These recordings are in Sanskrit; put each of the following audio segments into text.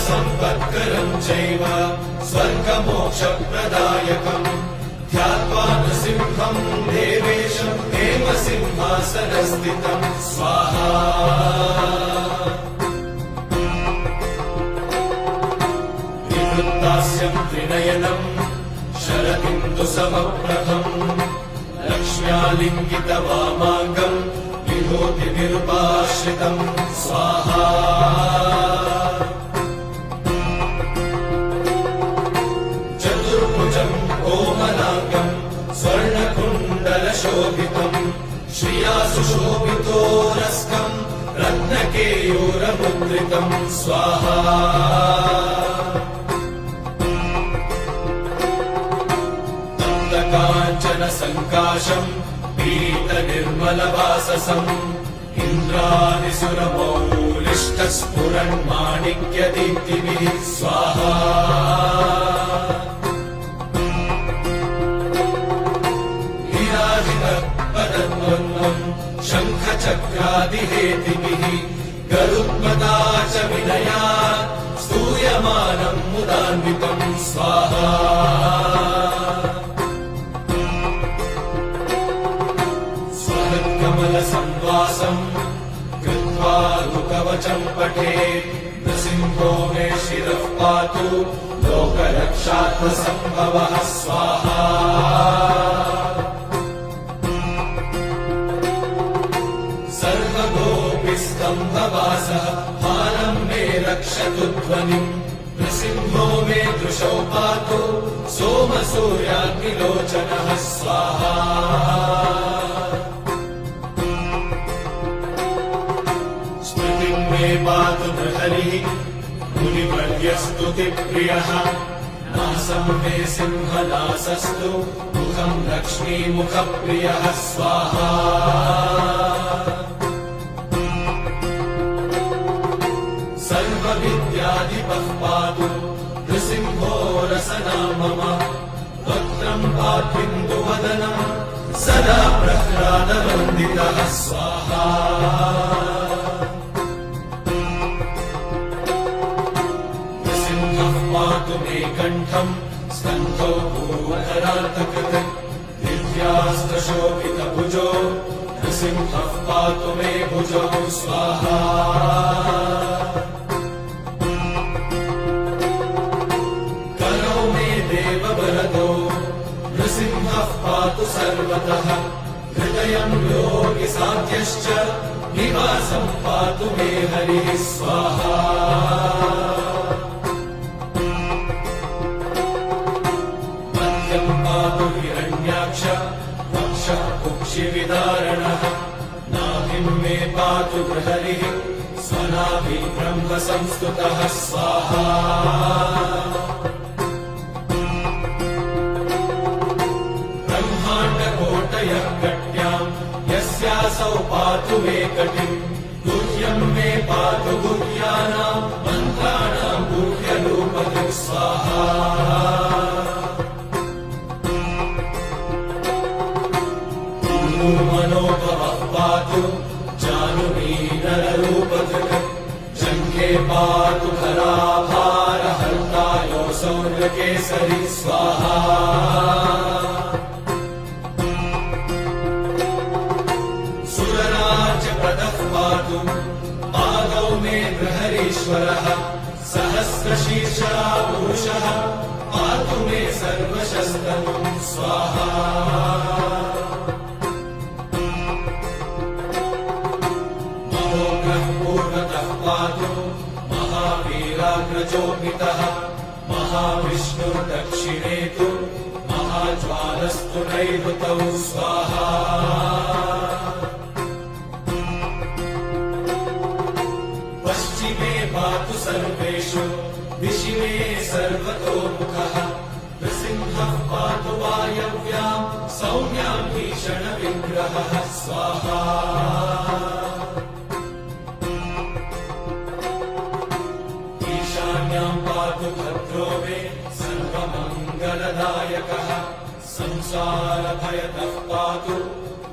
सम्पत्करं चैव स्वर्गमोक्षप्रदायकम् ध्यात्वा नृसिंहं देवेशं हेमसिंहासनस्थितं स्वाहा विवृत्तास्यं त्रिनयनम् शरदिन्दुसमप्रभम् लक्ष्म्यालिङ्गितवामाङ्गम् विभूतिभिरुपाश्रितम् स्वाहा चतुर्भुजम् कोमलाङ्गम् स्वर्णकुण्डलशोभितम् श्रिया सुशोभितोरस्कम् रत्नकेयूरमुद्रितम् स्वाहा काञ्चन सङ्काशम् पीतनिर्मलवाससम् इन्द्रादिसुरमौलिष्टस्फुरन्माणिक्यदीप्तिभिः स्वाहा हीरादितपदद्वन्द्वम् शङ्खचक्रादिहेतिभिः गरुत्मता च विनया स्तूयमानम् मुदान्वितम् स्वाहा कमलसंवासम् कृत्वा कवचम् पठेत् नृसिंहो मे शिरः पातु लोकरक्षात्मसम्भवः स्वाहा सर्वगोपिस्तम्भवासः भालं मे रक्षतु ध्वनिम् नृसिंहो मे दृशौ पातु सोमसूर्याग्निलोचनः स्वाहा मे पातु नृहरिः मुनिवर्यस्तुतिप्रियः नासं मे सिंहनासस्तु मुखं लक्ष्मीमुखप्रियः स्वाहा सर्वविद्याधिपः पातु नृसिंहो रसना मम वक्त्रं पात्विन्दुवदनं सदा प्रह्लादवन्दितः स्वाहा पातु मे कण्ठम् स्कन्धौ भूधरान्तकृत् दिव्यास्त्रशोभितभुजो नृसिंहः पातु मे भुजौ स्वाहा करौ मे देववरदौ नृसिंहः पातु सर्वतः हृदयं योगिसाध्यश्च निवासं पातु मे हरिः स्वाहा पातु हिरण्याक्ष वक्षः कुक्षिविदारणः नाभिं मे पातु बृहरिः स्वनाभिः ब्रह्म संस्तुतः स्वाहा ब्रह्माण्डकोटयः कट्याम् यस्यासौ पातु मे कटिम् गुह्यं मे पातु गुह्यानाम् मन्त्राणाम् गुह्यरूपदृक् स्वाहा मनोभवः पातु जानुमीनररूपधृक् जङ्घे पातु धराभारहर्तायोऽसौ नृकेसरी स्वाहा सुरराज्यप्रदः पातु पादौ मे बृहरीश्वरः सहस्रशीर्षा पुरुषः पातु मे सर्वशस्तमं स्वाहा पूर्वतः पातु महावीराग्रजोपितः महाविष्णुर्दक्षिणे तु महाज्वालस्तु नैऋतौ स्वाहा पश्चिमे पातु सर्वेषु दिशि मे सर्वतोमुखः नृसिंहः पातु वायव्यां सौम्यां भीषणविग्रहः स्वाहा पातु भद्रो मे सर्वमङ्गलदायकः संसारभयतः पातु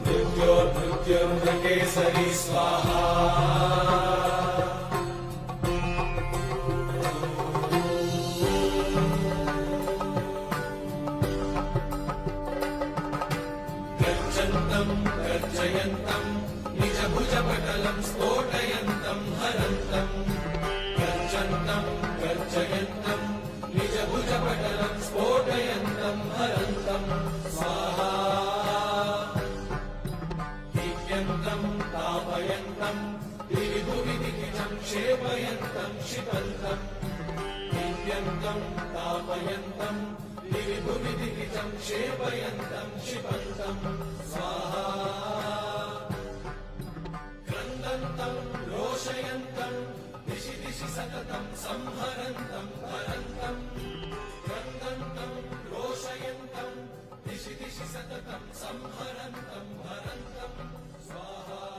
मृत्योर्मृत्युर्मृकेसरी स्वाहा क्षेपयन्तम् क्षिपन्तम् दिव्यन्तम् तापयन्तम् दिविभुवि दिविजम् क्षेपयन्तम् क्षिपन्तम् स्वाहा क्रन्दन्तम् रोषयन्तम् दिशि दिशि सततम् संहरन्तम् हरन्तम् क्रन्दन्तम् रोषयन्तम् दिशि दिशि सततम् संहरन्तम् हरन्तम् स्वाहा